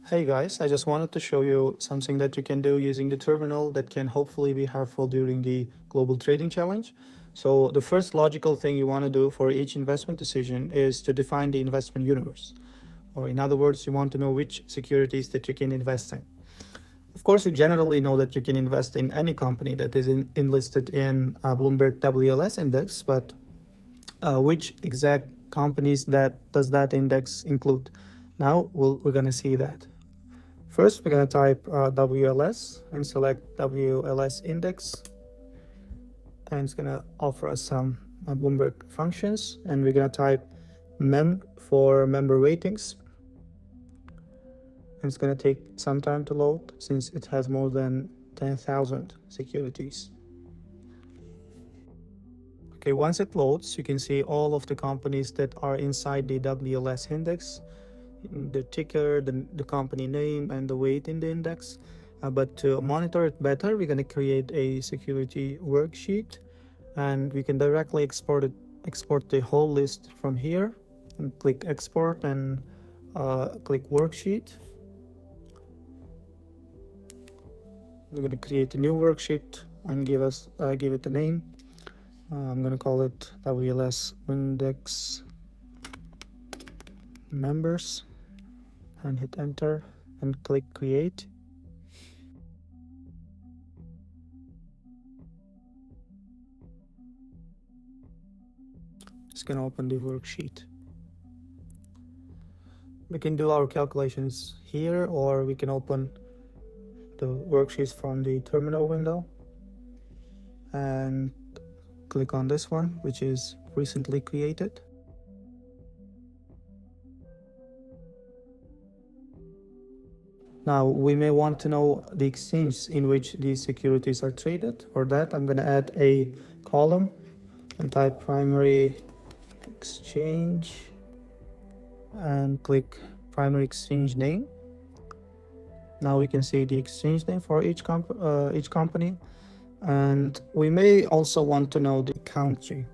Hey guys, I just wanted to show you something that you can do using the terminal that can hopefully be helpful during the global trading challenge. So the first logical thing you want to do for each investment decision is to define the investment universe. Or in other words, you want to know which securities that you can invest in. Of course, you generally know that you can invest in any company that is enlisted in Bloomberg WLS Index, but which exact companies does that index include? Now we're going to see that. First, we're going to type WLS and select WLS Index. And it's going to offer us some Bloomberg functions. And we're going to type MEMB for member ratings. And it's going to take some time to load since it has more than 10,000 securities. Okay, once it loads, you can see all of the companies that are inside the WLS Index. The ticker, the company name, and the weight in the index. But to monitor it better, we're going to create a security worksheet, and we can directly export the whole list from here, and click export and click worksheet. We're going to create a new worksheet and give it a name. I'm going to call it WLS Index Members. And hit enter and click create. It's going to open the worksheet. We can do our calculations here, or we can open the worksheets from the terminal window and click on this one, which is recently created. Now, we may want to know the exchange in which these securities are traded. For that, I'm going to add a column and type primary exchange and click primary exchange name. Now we can see the exchange name for each company. And we may also want to know the country,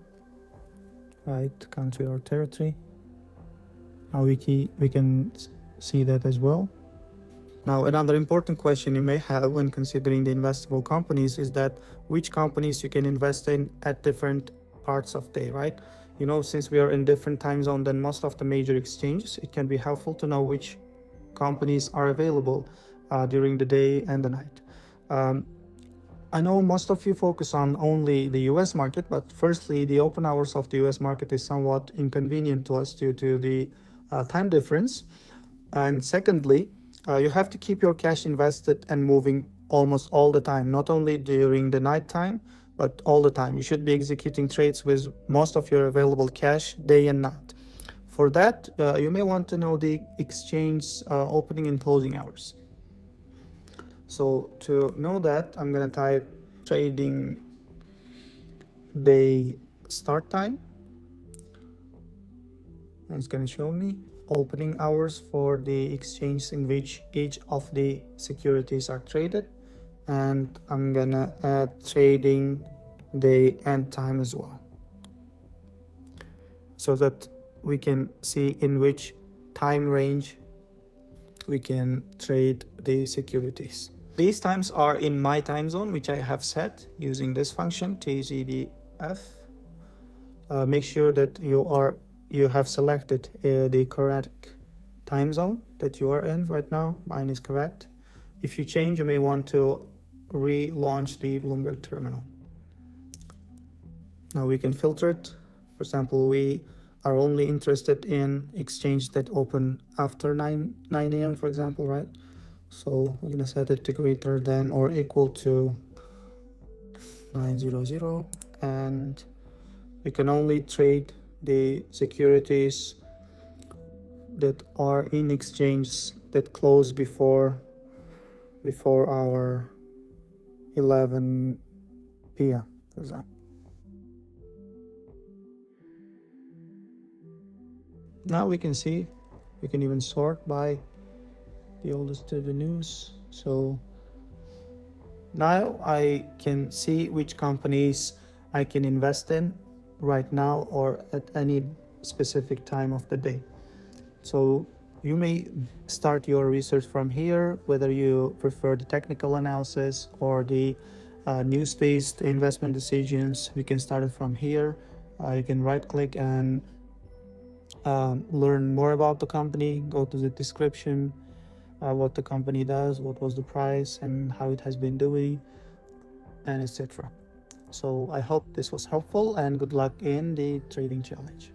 right? Country or territory. Now we can see that as well. Now, another important question you may have when considering the investable companies is that which companies you can invest in at different parts of day, right? You know, since we are in different time zone than most of the major exchanges, it can be helpful to know which companies are available during the day and the night. I know most of you focus on only the US market, but firstly, the open hours of the US market is somewhat inconvenient to us due to the time difference. And secondly, you have to keep your cash invested and moving almost all the time, not only during the night time, but all the time. You should be executing trades with most of your available cash day and night. For that, you may want to know the exchange opening and closing hours. So to know that, I'm going to type trading day start time. And it's going to show me opening hours for the exchange in which each of the securities are traded. And I'm going to add trading day end time as well, so that we can see in which time range we can trade the securities. These times are in my time zone, which I have set using this function TZDF. Make sure that you have selected the correct time zone that you are in right now. Mine is correct. If you change, you may want to relaunch the Bloomberg terminal. Now we can filter it. For example, we are only interested in exchange that open after 9 a.m., for example, right? So we're going to set it to greater than or equal to 900, and we can only trade the securities that are in exchange that close before our 11 p.m., for example. Now we can see, we can even sort by the oldest to the newest. So now I can see which companies I can invest in right now or at any specific time of the day. So You may start your research from here, whether you prefer the technical analysis or the news-based investment decisions. You can start it from here. You can right-click and learn more about the company, go to the description, what the company does, what was the price, and how it has been doing, and etc. So I hope this was helpful, and good luck in the trading challenge.